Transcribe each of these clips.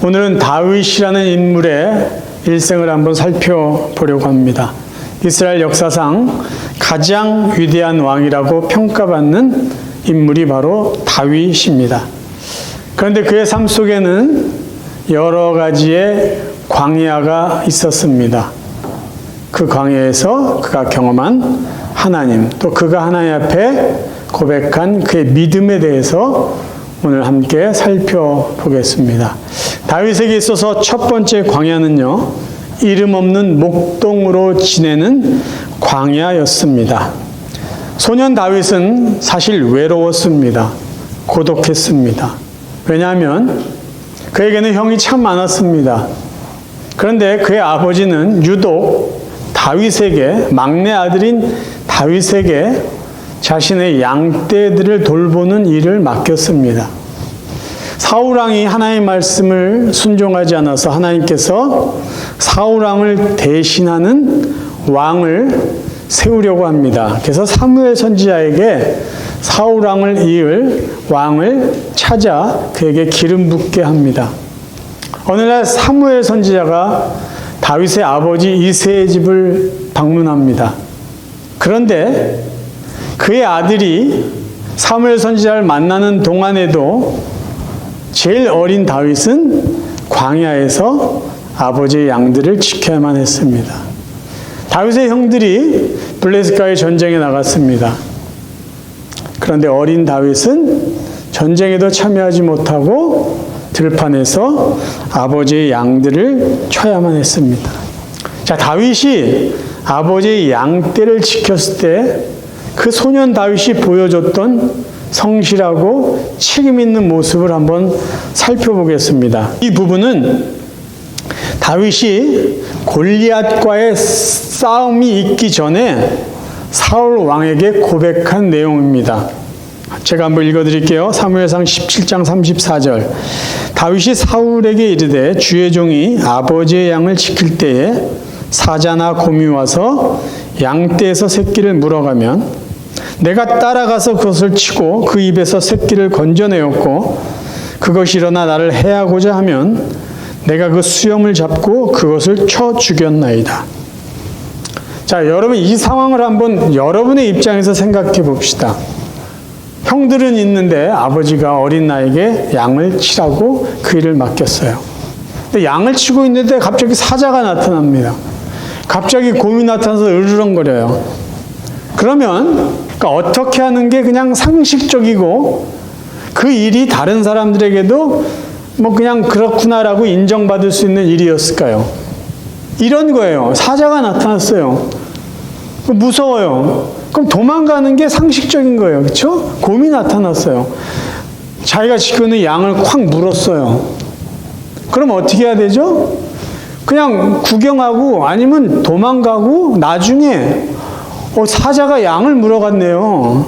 오늘은 다윗이라는 인물의 일생을 한번 살펴보려고 합니다. 이스라엘 역사상 가장 위대한 왕이라고 평가받는 인물이 바로 다윗입니다. 그런데 그의 삶 속에는 여러 가지의 광야가 있었습니다. 그 광야에서 그가 경험한 하나님, 또 그가 하나님 앞에 고백한 그의 믿음에 대해서 오늘 함께 살펴보겠습니다. 다윗에게 있어서 첫 번째 광야는요, 이름 없는 목동으로 지내는 광야였습니다. 소년 다윗은 사실 외로웠습니다. 고독했습니다. 왜냐하면 그에게는 형이 참 많았습니다. 그런데 그의 아버지는 유독 다윗에게, 막내 아들인 다윗에게 자신의 양떼들을 돌보는 일을 맡겼습니다. 사울왕이 하나님의 말씀을 순종하지 않아서 하나님께서 사울왕을 대신하는 왕을 세우려고 합니다. 그래서 사무엘 선지자에게 사울왕을 이을 왕을 찾아 그에게 기름 붓게 합니다. 어느 날 사무엘 선지자가 다윗의 아버지 이새의 집을 방문합니다. 그런데 그의 아들이 사무엘 선지자를 만나는 동안에도 제일 어린 다윗은 광야에서 아버지의 양들을 지켜야만 했습니다. 다윗의 형들이 블레셋과의 전쟁에 나갔습니다. 그런데 어린 다윗은 전쟁에도 참여하지 못하고 들판에서 아버지의 양들을 쳐야만 했습니다. 자, 다윗이 아버지의 양떼를 지켰을 때 그 소년 다윗이 보여줬던 성실하고 책임 있는 모습을 한번 살펴보겠습니다. 이 부분은 다윗이 골리앗과의 싸움이 있기 전에 사울 왕에게 고백한 내용입니다. 제가 한번 읽어드릴게요. 사무엘상 17장 34절. 다윗이 사울에게 이르되 주의 종이 아버지의 양을 지킬 때에 사자나 곰이 와서 양떼에서 새끼를 물어가면 내가 따라가서 그것을 치고 그 입에서 새끼를 건져내었고 그것이 일어나 나를 해하고자 하면 내가 그 수염을 잡고 그것을 쳐 죽였나이다. 자, 여러분 이 상황을 한번 여러분의 입장에서 생각해 봅시다. 형들은 있는데 아버지가 어린 나에게 양을 치라고 그 일을 맡겼어요. 근데 양을 치고 있는데 갑자기 사자가 나타납니다. 갑자기 곰이 나타나서 으르렁거려요. 그러면 어떻게 하는 게 그냥 상식적이고 그 일이 다른 사람들에게도 뭐 그냥 그렇구나라고 인정받을 수 있는 일이었을까요? 이런 거예요. 사자가 나타났어요. 무서워요. 그럼 도망가는 게 상식적인 거예요. 그렇죠? 곰이 나타났어요. 자기가 지키는 양을 콱 물었어요. 그럼 어떻게 해야 되죠? 그냥 구경하고 아니면 도망가고 나중에 사자가 양을 물어갔네요.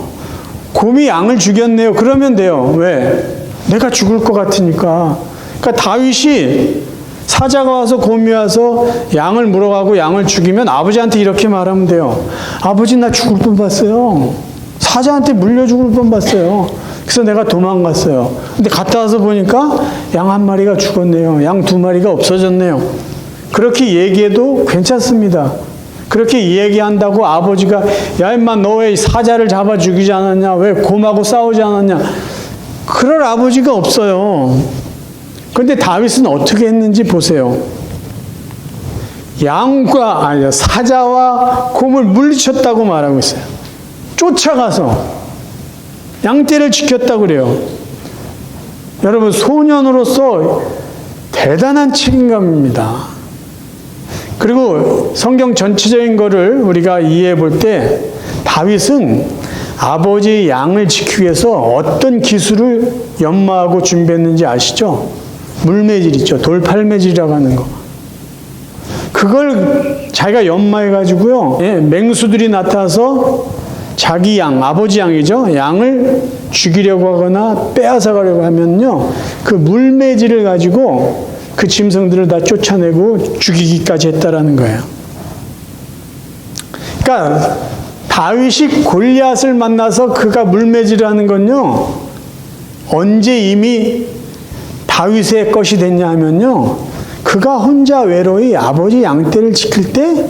곰이 양을 죽였네요. 그러면 돼요. 왜? 내가 죽을 것 같으니까. 그러니까 다윗이 사자가 와서 곰이 와서 양을 물어가고 양을 죽이면 아버지한테 이렇게 말하면 돼요. 아버지 나 죽을 뻔 봤어요. 사자한테 물려 죽을 뻔 봤어요. 그래서 내가 도망갔어요. 근데 갔다 와서 보니까 양 한 마리가 죽었네요. 양 두 마리가 없어졌네요. 그렇게 얘기해도 괜찮습니다. 그렇게 얘기한다고 아버지가 야 임마 너 왜 사자를 잡아 죽이지 않았냐? 왜 곰하고 싸우지 않았냐? 그럴 아버지가 없어요. 그런데 다윗은 어떻게 했는지 보세요. 사자와 곰을 물리쳤다고 말하고 있어요. 쫓아가서 양떼를 지켰다고 그래요. 여러분 소년으로서 대단한 책임감입니다. 그리고 성경 전체적인 거를 우리가 이해해 볼 때 다윗은 아버지의 양을 지키기 위해서 어떤 기술을 연마하고 준비했는지 아시죠? 물매질 있죠. 돌팔매질이라고 하는 거. 그걸 자기가 연마해 가지고요. 맹수들이 나타나서 자기 양, 아버지 양이죠. 양을 죽이려고 하거나 빼앗아 가려고 하면요. 그 물매질을 가지고 그 짐승들을 다 쫓아내고 죽이기까지 했다라는 거예요. 그러니까 다윗이 골리앗을 만나서 그가 물매질을 하는 건요. 언제 이미 다윗의 것이 됐냐 하면요, 그가 혼자 외로이 아버지 양떼를 지킬 때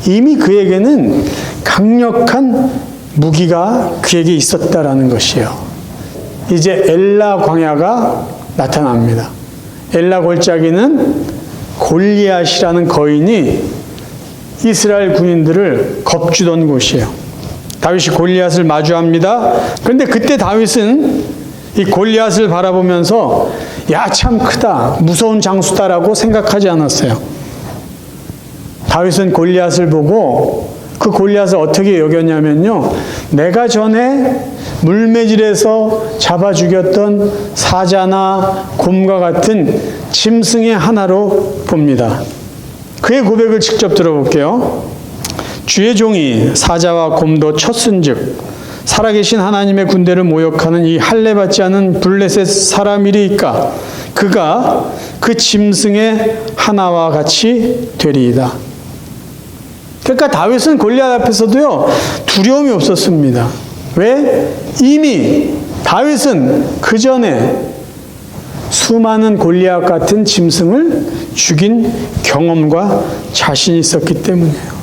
이미 그에게는 강력한 무기가 그에게 있었다라는 것이에요. 이제 엘라 광야가 나타납니다. 엘라 골짜기는 골리앗이라는 거인이 이스라엘 군인들을 겁주던 곳이에요. 다윗이 골리앗을 마주합니다. 그런데 그때 다윗은 이 골리앗을 바라보면서 야, 참 크다, 무서운 장수다라고 생각하지 않았어요. 다윗은 골리앗을 보고 그 골리앗을 어떻게 여겼냐면요, 내가 전에 물매질에서 잡아 죽였던 사자나 곰과 같은 짐승의 하나로 봅니다. 그의 고백을 직접 들어볼게요. 주의 종이 사자와 곰도 쳤은즉 살아계신 하나님의 군대를 모욕하는 이 할례받지 않은 블레셋 사람이리이까 그가 그 짐승의 하나와 같이 되리이다. 그러니까 다윗은 골리앗 앞에서도요, 두려움이 없었습니다. 왜? 이미 다윗은 그 전에 수많은 골리앗 같은 짐승을 죽인 경험과 자신이 있었기 때문이에요.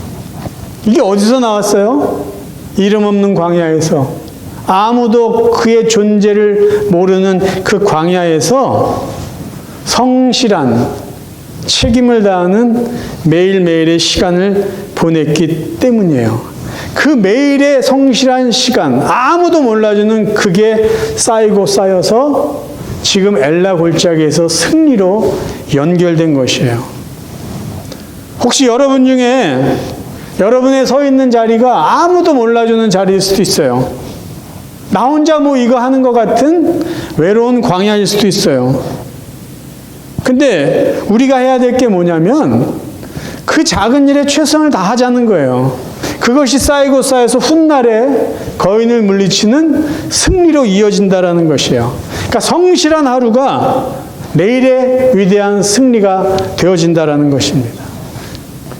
이게 어디서 나왔어요? 이름 없는 광야에서, 아무도 그의 존재를 모르는 그 광야에서 성실한 책임을 다하는 매일매일의 시간을 보냈기 때문이에요. 그 매일의 성실한 시간, 아무도 몰라주는 그게 쌓이고 쌓여서 지금 엘라 골짜기에서 승리로 연결된 것이에요. 혹시 여러분 중에 여러분의 서 있는 자리가 아무도 몰라주는 자리일 수도 있어요. 나 혼자 뭐 이거 하는 것 같은 외로운 광야일 수도 있어요. 근데 우리가 해야 될 게 뭐냐면 그 작은 일에 최선을 다하자는 거예요. 그것이 쌓이고 쌓여서 훗날에 거인을 물리치는 승리로 이어진다라는 것이에요. 그러니까 성실한 하루가 내일의 위대한 승리가 되어진다라는 것입니다.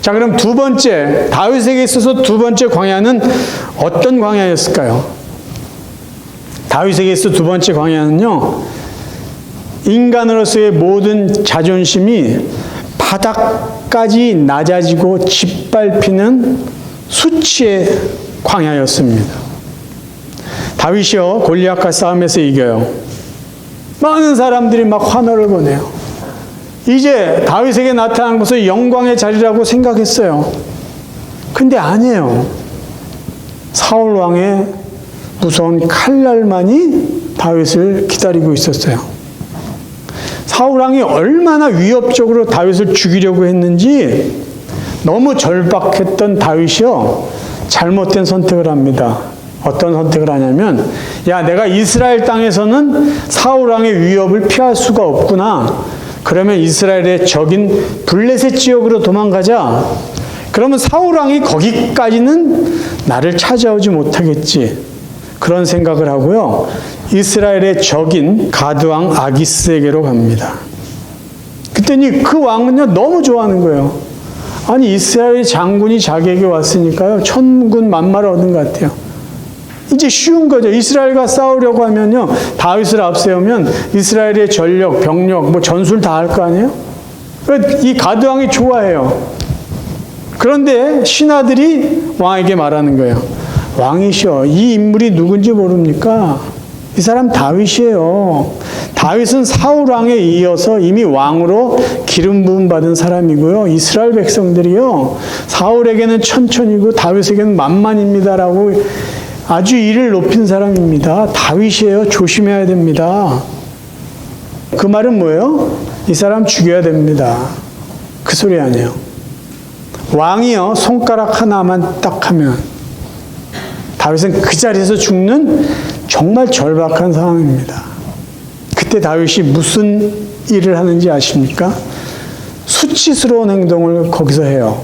자, 그럼 두 번째, 다윗에게 있어서 두 번째 광야는 어떤 광야였을까요? 다윗에게 있어서 두 번째 광야는요, 인간으로서의 모든 자존심이 바닥까지 낮아지고 짓밟히는 수치의 광야였습니다. 다윗이요, 골리앗과 싸움에서 이겨요. 많은 사람들이 막 환호를 보내요. 이제 다윗에게 나타난 것은 영광의 자리라고 생각했어요. 근데 아니에요. 사울 왕의 무서운 칼날만이 다윗을 기다리고 있었어요. 사울 왕이 얼마나 위협적으로 다윗을 죽이려고 했는지 너무 절박했던 다윗이요, 잘못된 선택을 합니다. 어떤 선택을 하냐면, 야, 내가 이스라엘 땅에서는 사울 왕의 위협을 피할 수가 없구나. 그러면 이스라엘의 적인 블레셋 지역으로 도망가자. 그러면 사울 왕이 거기까지는 나를 찾아오지 못하겠지. 그런 생각을 하고요, 이스라엘의 적인 가드 왕 아기스에게로 갑니다. 그랬더니 그 왕은요, 너무 좋아하는 거예요. 아니, 이스라엘 장군이 자기에게 왔으니까요, 천군 만마를 얻은 것 같아요. 이제 쉬운 거죠. 이스라엘과 싸우려고 하면요, 다윗을 앞세우면 이스라엘의 전력, 병력, 뭐 전술 다 할 거 아니에요? 이 가드 왕이 좋아해요. 그런데 신하들이 왕에게 말하는 거예요. 왕이시여, 이 인물이 누군지 모릅니까? 이 사람 다윗이에요. 다윗은 사울 왕에 이어서 이미 왕으로 기름 부음 받은 사람이고요. 이스라엘 백성들이요, 사울에게는 천천이고 다윗에게는 만만입니다라고 아주 이를 높인 사람입니다. 다윗이에요. 조심해야 됩니다. 그 말은 뭐예요? 이 사람 죽여야 됩니다. 그 소리 아니에요. 왕이요, 손가락 하나만 딱 하면 다윗은 그 자리에서 죽는 정말 절박한 상황입니다. 그때 다윗이 무슨 일을 하는지 아십니까? 수치스러운 행동을 거기서 해요.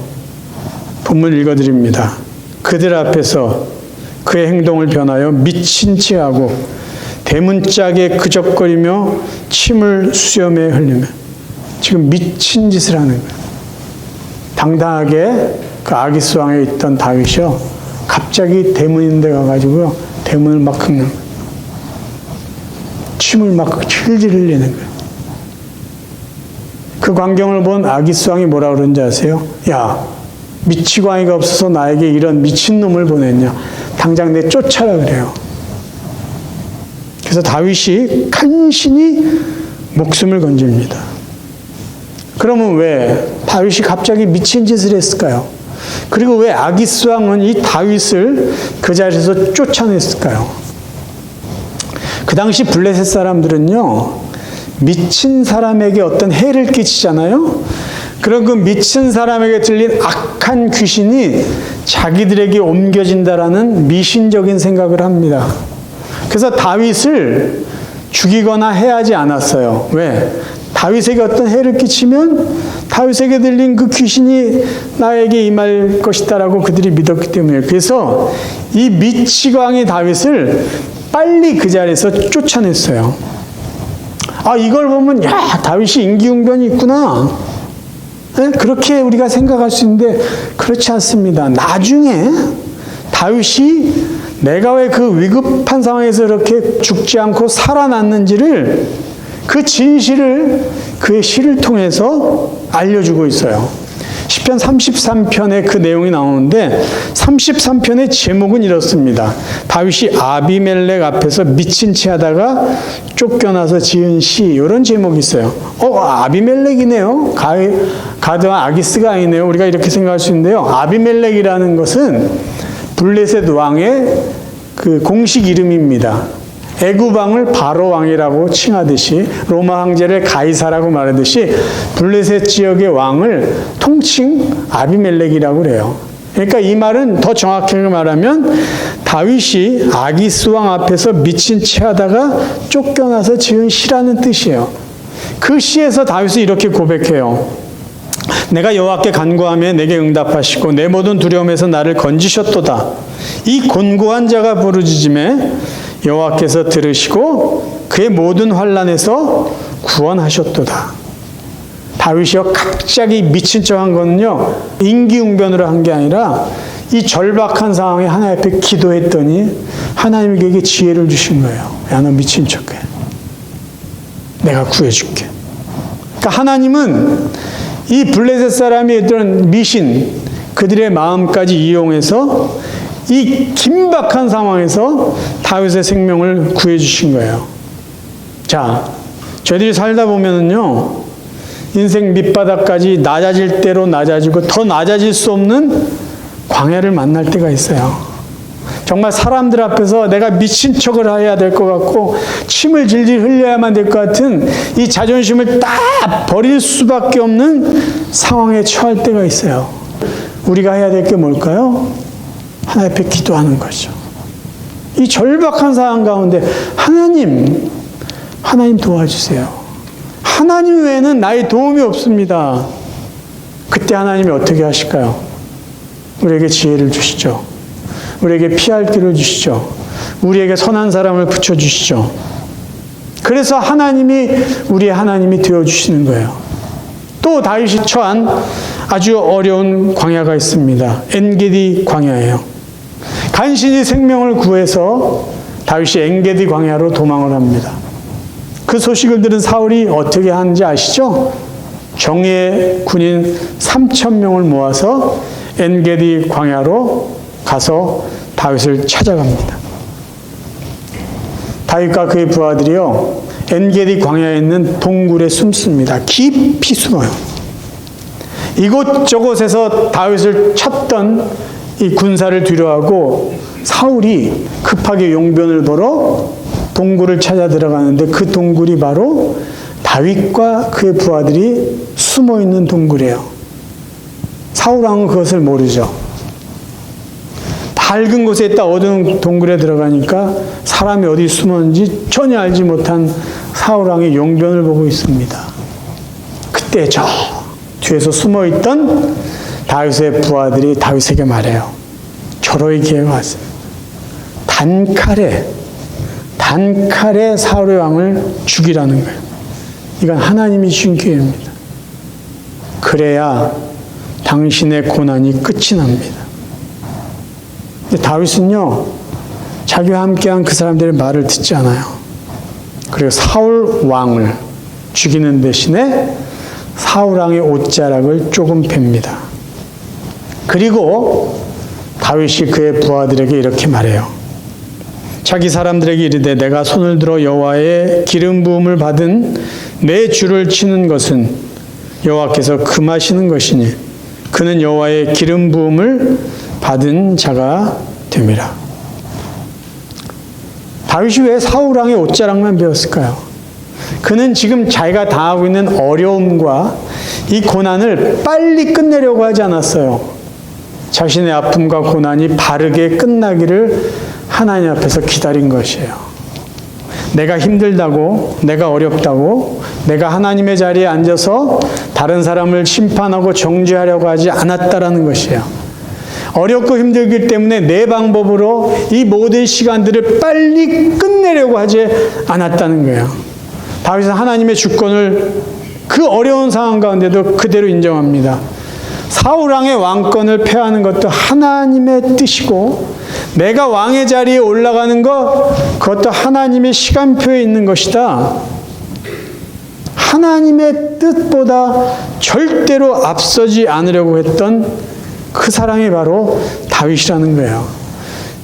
본문 읽어드립니다. 그들 앞에서 그의 행동을 변하여 미친 채 하고 대문짝에 그적거리며 침을 수염에 흘리며, 지금 미친 짓을 하는 거예요. 당당하게 그 아기스 왕에 있던 다윗이요, 갑자기 대문인데 가가지고요, 대문을 막 긁는 거예요. 침을 막 질질 흘리는 거예요. 그 광경을 본 아기스 왕이 뭐라 그러는지 아세요? 야, 미치광이가 없어서 나에게 이런 미친놈을 보냈냐. 당장 내 쫓아라 그래요. 그래서 다윗이 간신히 목숨을 건집니다. 그러면 왜 다윗이 갑자기 미친 짓을 했을까요? 그리고 왜 아기스 왕은 이 다윗을 그 자리에서 쫓아냈을까요? 그 당시 블레셋 사람들은요, 미친 사람에게 어떤 해를 끼치잖아요. 그럼 그 미친 사람에게 들린 악한 귀신이 자기들에게 옮겨진다라는 미신적인 생각을 합니다. 그래서 다윗을 죽이거나 해하지 않았어요. 왜? 다윗에게 어떤 해를 끼치면 다윗에게 들린 그 귀신이 나에게 임할 것이다라고 그들이 믿었기 때문에. 그래서 이 미치광이 다윗을 빨리 그 자리에서 쫓아냈어요. 아, 이걸 보면 야, 다윗이 임기응변이 있구나. 네? 그렇게 우리가 생각할 수 있는데 그렇지 않습니다. 나중에 다윗이 내가 왜 그 위급한 상황에서 이렇게 죽지 않고 살아났는지를, 그 진실을 그의 시를 통해서 알려주고 있어요. 시편 33편에 그 내용이 나오는데 33편의 제목은 이렇습니다. 다윗이 아비멜렉 앞에서 미친 채 하다가 쫓겨나서 지은 시, 이런 제목이 있어요. 아비멜렉이네요. 가드와 아기스가 아니네요. 우리가 이렇게 생각할 수 있는데요. 아비멜렉이라는 것은 블레셋 왕의 그 공식 이름입니다. 애굽 왕을 바로 왕이라고 칭하듯이, 로마 황제를 가이사라고 말하듯이 블레셋 지역의 왕을 통칭 아비멜렉이라고 그래요. 그러니까 이 말은 더 정확하게 말하면 다윗이 아기스 왕 앞에서 미친 채 하다가 쫓겨나서 지은 시라는 뜻이에요. 그 시에서 다윗이 이렇게 고백해요. 내가 여호와께 간구하며 내게 응답하시고 내 모든 두려움에서 나를 건지셨도다. 이 곤고한 자가 부르짖음에 여호와께서 들으시고 그의 모든 환난에서 구원하셨도다. 다윗이요, 갑자기 미친 척한 거는요, 임기응변으로 한 게 아니라 이 절박한 상황에 하나님 앞에 기도했더니 하나님이 그에게 지혜를 주신 거예요. 야, 너 미친 척해. 내가 구해줄게. 그러니까 하나님은 이 블레셋 사람이 했던 미신, 그들의 마음까지 이용해서 이 긴박한 상황에서 다윗의 생명을 구해주신 거예요. 자, 저희들이 살다 보면은요, 인생 밑바닥까지 낮아질 대로 낮아지고 더 낮아질 수 없는 광야를 만날 때가 있어요. 정말 사람들 앞에서 내가 미친 척을 해야 될 것 같고 침을 질질 흘려야만 될 것 같은 이 자존심을 딱 버릴 수밖에 없는 상황에 처할 때가 있어요. 우리가 해야 될 게 뭘까요? 하나님 앞에 기도하는 거죠. 이 절박한 상황 가운데 하나님 도와주세요. 하나님 외에는 나의 도움이 없습니다. 그때 하나님이 어떻게 하실까요? 우리에게 지혜를 주시죠. 우리에게 피할 길을 주시죠. 우리에게 선한 사람을 붙여주시죠. 그래서 하나님이 우리의 하나님이 되어주시는 거예요. 또 다윗이 처한 아주 어려운 광야가 있습니다. 엔게디 광야예요. 간신히 생명을 구해서 다윗이 엔게디 광야로 도망을 합니다. 그 소식을 들은 사울이 어떻게 하는지 아시죠? 정예 군인 3,000명을 모아서 엔게디 광야로 가서 다윗을 찾아갑니다. 다윗과 그의 부하들이요, 엔게디 광야에 있는 동굴에 숨습니다. 깊이 숨어요. 이곳저곳에서 다윗을 찾던 이 군사를 뒤로하고 사울이 급하게 용변을 벌어 동굴을 찾아 들어가는데 그 동굴이 바로 다윗과 그의 부하들이 숨어 있는 동굴이에요. 사울 왕은 그것을 모르죠. 밝은 곳에 있다 어두운 동굴에 들어가니까 사람이 어디 숨었는지 전혀 알지 못한 사울 왕의 용변을 보고 있습니다. 그때 저 뒤에서 숨어있던 다윗의 부하들이 다윗에게 말해요. 절호의 기회가 왔습니다. 단칼에 사울의 왕을 죽이라는 거예요. 이건 하나님이 주신 기회입니다. 그래야 당신의 고난이 끝이 납니다. 근데 다윗은요, 자기와 함께한 그 사람들의 말을 듣지 않아요. 그리고 사울 왕을 죽이는 대신에 사울왕의 옷자락을 조금 뺍니다. 그리고 다윗이 그의 부하들에게 이렇게 말해요. 자기 사람들에게 이르되 내가 손을 들어 여호와의 기름 부음을 받은 내 주를 치는 것은 여호와께서 금하시는 것이니 그는 여호와의 기름 부음을 받은 자가 됨이라. 다윗이 왜 사울왕의 옷자락만 배웠을까요? 그는 지금 자기가 당하고 있는 어려움과 이 고난을 빨리 끝내려고 하지 않았어요. 자신의 아픔과 고난이 바르게 끝나기를 하나님 앞에서 기다린 것이에요. 내가 힘들다고, 내가 어렵다고, 내가 하나님의 자리에 앉아서 다른 사람을 심판하고 정죄하려고 하지 않았다라는 것이에요. 어렵고 힘들기 때문에 내 방법으로 이 모든 시간들을 빨리 끝내려고 하지 않았다는 거예요. 다윗은 하나님의 주권을 그 어려운 상황 가운데도 그대로 인정합니다. 사울왕의 왕권을 폐하는 것도 하나님의 뜻이고 내가 왕의 자리에 올라가는 것, 그것도 하나님의 시간표에 있는 것이다. 하나님의 뜻보다 절대로 앞서지 않으려고 했던 그 사람이 바로 다윗이라는 거예요.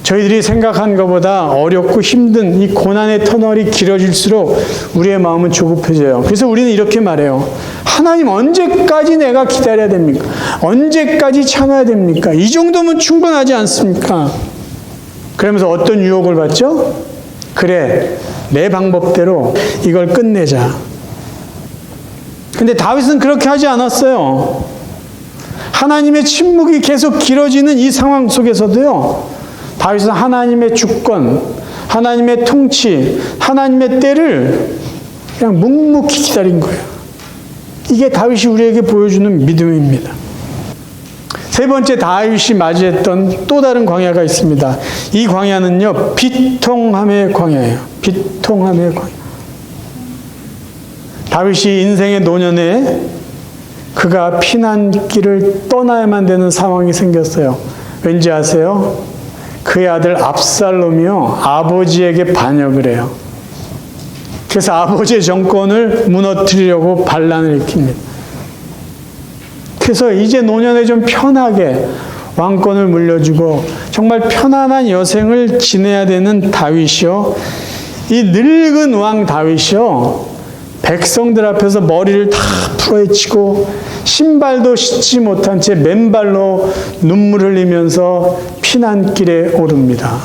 저희들이 생각한 것보다 어렵고 힘든 이 고난의 터널이 길어질수록 우리의 마음은 조급해져요. 그래서 우리는 이렇게 말해요. 하나님 언제까지 내가 기다려야 됩니까? 언제까지 참아야 됩니까? 이 정도면 충분하지 않습니까? 그러면서 어떤 유혹을 받죠? 그래, 내 방법대로 이걸 끝내자. 근데 다윗은 그렇게 하지 않았어요. 하나님의 침묵이 계속 길어지는 이 상황 속에서도요, 다윗은 하나님의 주권, 하나님의 통치, 하나님의 때를 그냥 묵묵히 기다린 거예요. 이게 다윗이 우리에게 보여주는 믿음입니다. 세 번째, 다윗이 맞이했던 또 다른 광야가 있습니다. 이 광야는요, 비통함의 광야예요. 비통함의 광야. 다윗이 인생의 노년에 그가 피난길을 떠나야만 되는 상황이 생겼어요. 왠지 아세요? 그의 아들 압살롬이요, 아버지에게 반역을 해요. 그래서 아버지의 정권을 무너뜨리려고 반란을 일으킵니다. 그래서 이제 노년에 좀 편하게 왕권을 물려주고 정말 편안한 여생을 지내야 되는 다윗이요, 이 늙은 왕 다윗이요, 백성들 앞에서 머리를 다 풀어헤치고 신발도 신지 못한 채 맨발로 눈물 흘리면서 피난길에 오릅니다.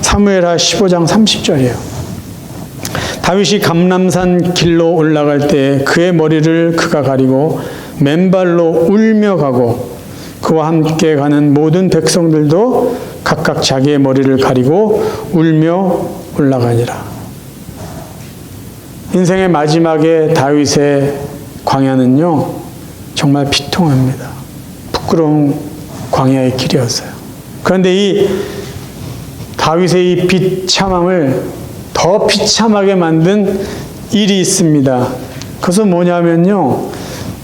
사무엘하 15장 30절이에요. 다윗이 감람산 길로 올라갈 때 그의 머리를 그가 가리고 맨발로 울며 가고 그와 함께 가는 모든 백성들도 각각 자기의 머리를 가리고 울며 올라가니라. 인생의 마지막에 다윗의 광야는요, 정말 비통합니다. 부끄러운 광야의 길이었어요. 그런데 이 다윗의 이 비참함을 더 비참하게 만든 일이 있습니다. 그것은 뭐냐면요,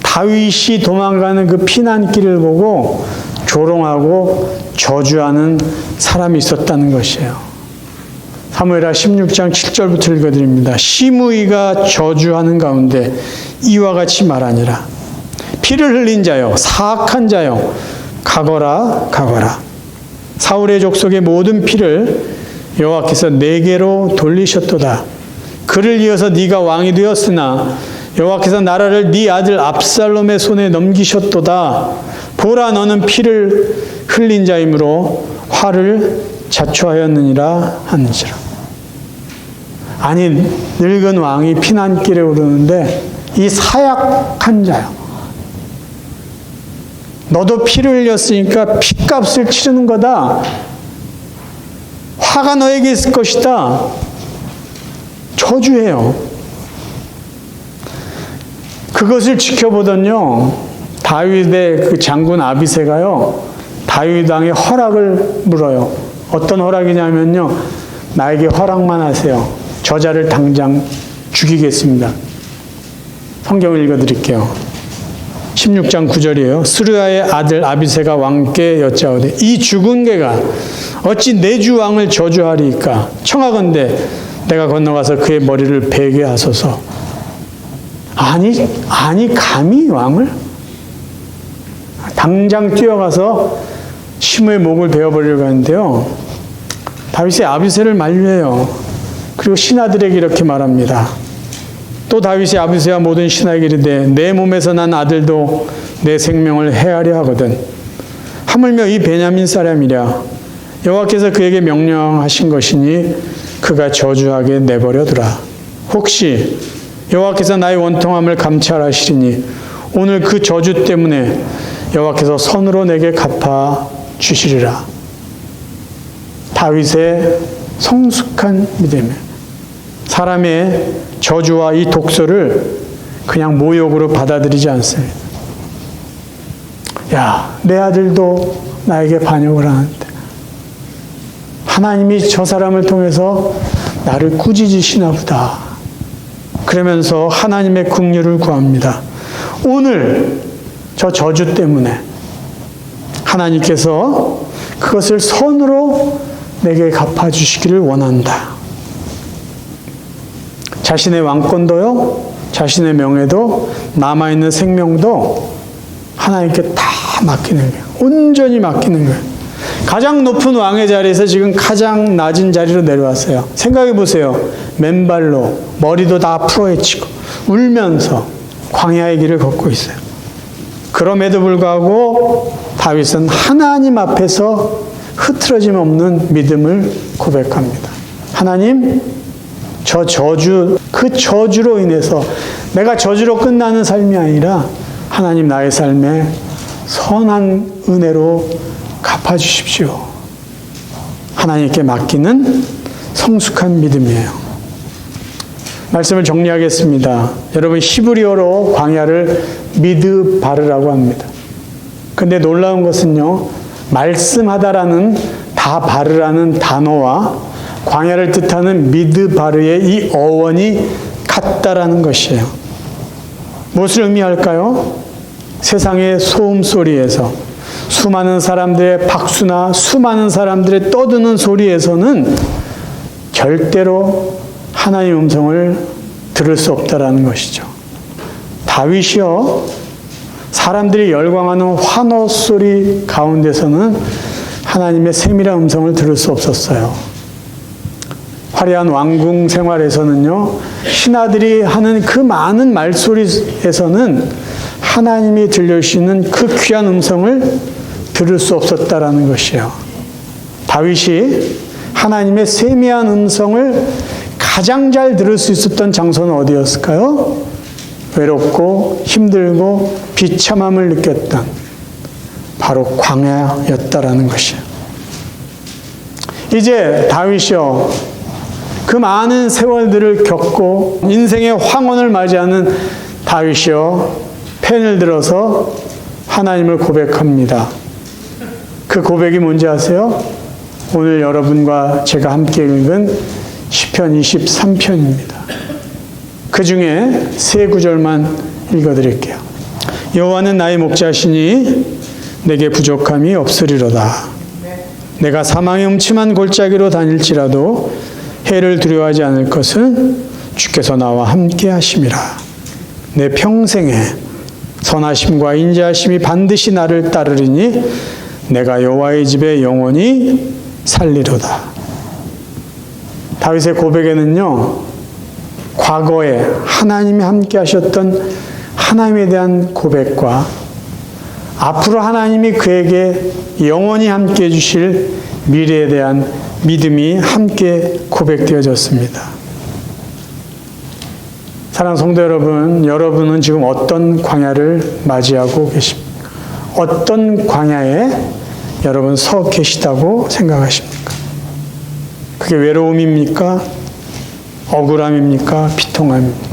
다윗이 도망가는 그 피난길을 보고 조롱하고 저주하는 사람이 있었다는 것이에요. 사무엘하 16장 7절부터 읽어드립니다. 시므이가 저주하는 가운데 이와 같이 말하니라. 피를 흘린 자여, 사악한 자여, 가거라, 가거라. 사울의 족속의 모든 피를 여호와께서 내게로 돌리셨도다. 그를 이어서 네가 왕이 되었으나 여호와께서 나라를 네 아들 압살롬의 손에 넘기셨도다. 보라, 너는 피를 흘린 자이므로 화를 자초하였느니라 하는지라. 아니, 늙은 왕이 피난길에 오르는데 이 사약한 자요, 너도 피를 흘렸으니까 피값을 치르는 거다. 화가 너에게 있을 것이다. 저주해요. 그것을 지켜보던요, 다윗의 그 장군 아비새가요, 다윗 왕의 허락을 물어요. 어떤 허락이냐면요, 나에게 허락만 하세요. 저자를 당장 죽이겠습니다. 성경을 읽어드릴게요. 16장 9절이에요. 스루야의 아들 아비새가 왕께 여짜오되 이 죽은 개가 어찌 내 주 왕을 저주하리이까? 청하건대 내가 건너가서 그의 머리를 베게 하소서. 아니 감히 왕을? 당장 뛰어가서 시므의 목을 베어버리려고 하는데요. 다윗이 아비새를 만류해요. 그리고 신하들에게 이렇게 말합니다. 또 다윗이 아비새와 모든 신하에게 이르되 내 몸에서 난 아들도 내 생명을 해하려 하거든. 하물며 이 베냐민 사람이랴. 여호와께서 그에게 명령하신 것이니 그가 저주하게 내버려두라. 혹시 여호와께서 나의 원통함을 감찰하시리니 오늘 그 저주 때문에 여호와께서 선으로 내게 갚아 주시리라. 다윗의 성숙한 믿음. 사람의 저주와 이 독소를 그냥 모욕으로 받아들이지 않습니다. 야, 내 아들도 나에게 반역을 하는데 하나님이 저 사람을 통해서 나를 꾸짖으시나 보다. 그러면서 하나님의 긍휼을 구합니다. 오늘 저 저주 때문에 하나님께서 그것을 선으로 내게 갚아주시기를 원한다. 자신의 왕권도요, 자신의 명예도, 남아있는 생명도 하나님께 다 맡기는 거예요. 온전히 맡기는 거예요. 가장 높은 왕의 자리에서 지금 가장 낮은 자리로 내려왔어요. 생각해 보세요. 맨발로 머리도 다 풀어헤치고 울면서 광야의 길을 걷고 있어요. 그럼에도 불구하고 다윗은 하나님 앞에서 흐트러짐 없는 믿음을 고백합니다. 하나님, 저 저주, 그 저주로 인해서 내가 저주로 끝나는 삶이 아니라 하나님 나의 삶에 선한 은혜로 갚아주십시오. 하나님께 맡기는 성숙한 믿음이에요. 말씀을 정리하겠습니다. 여러분, 히브리어로 광야를 미드바르라고 합니다. 근데 놀라운 것은요, 말씀하다라는 다바르라는 단어와 광야를 뜻하는 미드바르의 이 어원이 같다라는 것이에요. 무엇을 의미할까요? 세상의 소음소리에서, 수많은 사람들의 박수나 수많은 사람들의 떠드는 소리에서는 절대로 하나님의 음성을 들을 수 없다라는 것이죠. 다윗이요, 사람들이 열광하는 환호 소리 가운데서는 하나님의 세밀한 음성을 들을 수 없었어요. 화려한 왕궁 생활에서는요, 신하들이 하는 그 많은 말소리에서는 하나님이 들려주시는 그 귀한 음성을 들을 수 없었다라는 것이에요. 다윗이 하나님의 세미한 음성을 가장 잘 들을 수 있었던 장소는 어디였을까요? 외롭고 힘들고 비참함을 느꼈던 바로 광야였다라는 것이에요. 이제 다윗이요, 그 많은 세월들을 겪고 인생의 황혼을 맞이하는 다윗이요, 펜을 들어서 하나님을 고백합니다. 그 고백이 뭔지 아세요? 오늘 여러분과 제가 함께 읽은 시편 23편입니다. 그 중에 세 구절만 읽어드릴게요. 여호와는 나의 목자시니 내게 부족함이 없으리로다. 내가 사망의 음침한 골짜기로 다닐지라도 해를 두려워하지 않을 것은 주께서 나와 함께 하심이라. 내 평생에 선하심과 인자하심이 반드시 나를 따르리니 내가 여호와의 집에 영원히 살리로다. 다윗의 고백에는요, 과거에 하나님이 함께 하셨던 하나님에 대한 고백과 앞으로 하나님이 그에게 영원히 함께 해주실 미래에 대한 믿음이 함께 고백되어졌습니다. 사랑하는 성도 여러분, 여러분은 지금 어떤 광야를 맞이하고 계십니까? 어떤 광야에 여러분 서 계시다고 생각하십니까? 그게 외로움입니까? 억울함입니까? 비통함입니까?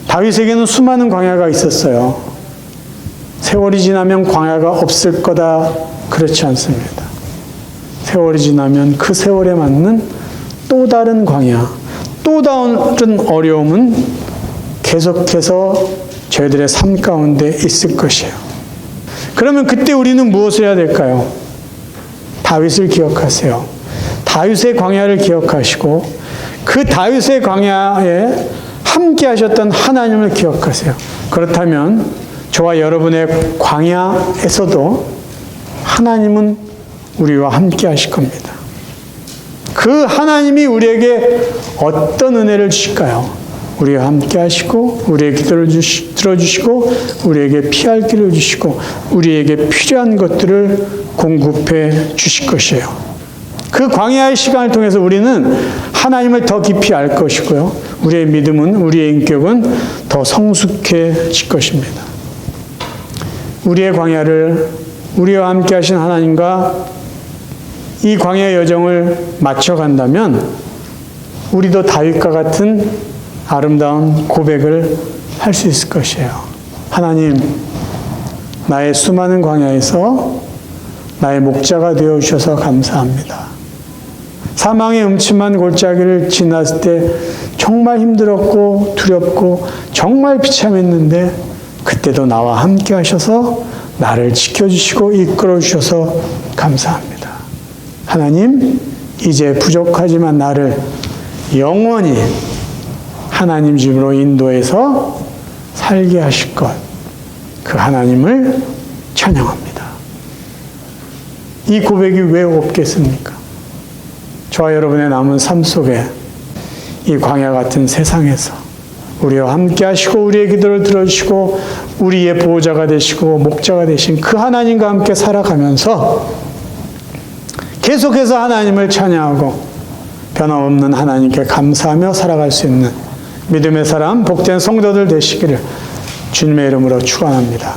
다윗에게는 수많은 광야가 있었어요. 세월이 지나면 광야가 없을 거다, 그렇지 않습니다. 세월이 지나면 그 세월에 맞는 또 다른 광야, 또 다른 어려움은 계속해서 저희들의 삶 가운데 있을 것이에요. 그러면 그때 우리는 무엇을 해야 될까요? 다윗을 기억하세요. 다윗의 광야를 기억하시고 그 다윗의 광야에 함께 하셨던 하나님을 기억하세요. 그렇다면 저와 여러분의 광야에서도 하나님은 우리와 함께 하실 겁니다. 그 하나님이 우리에게 어떤 은혜를 주실까요? 우리와 함께 하시고 우리의 기도를 들어주시고 우리에게 피할 길을 주시고 우리에게 필요한 것들을 공급해 주실 것이에요. 그 광야의 시간을 통해서 우리는 하나님을 더 깊이 알 것이고요. 우리의 믿음은, 우리의 인격은 더 성숙해질 것입니다. 우리의 광야를 우리와 함께 하신 하나님과 이 광야의 여정을 맞춰간다면 우리도 다윗과 같은 아름다운 고백을 할 수 있을 것이에요. 하나님, 나의 수많은 광야에서 나의 목자가 되어주셔서 감사합니다. 사망의 음침한 골짜기를 지났을 때 정말 힘들었고 두렵고 정말 비참했는데 그때도 나와 함께 하셔서 나를 지켜주시고 이끌어주셔서 감사합니다. 하나님, 이제 부족하지만 나를 영원히 하나님 집으로 인도해서 살게 하실 것, 그 하나님을 찬양합니다. 이 고백이 왜 없겠습니까? 저와 여러분의 남은 삶 속에 이 광야 같은 세상에서 우리와 함께 하시고 우리의 기도를 들어주시고 우리의 보호자가 되시고 목자가 되신 그 하나님과 함께 살아가면서 계속해서 하나님을 찬양하고 변함없는 하나님께 감사하며 살아갈 수 있는 믿음의 사람, 복된 성도들 되시기를 주님의 이름으로 축원합니다.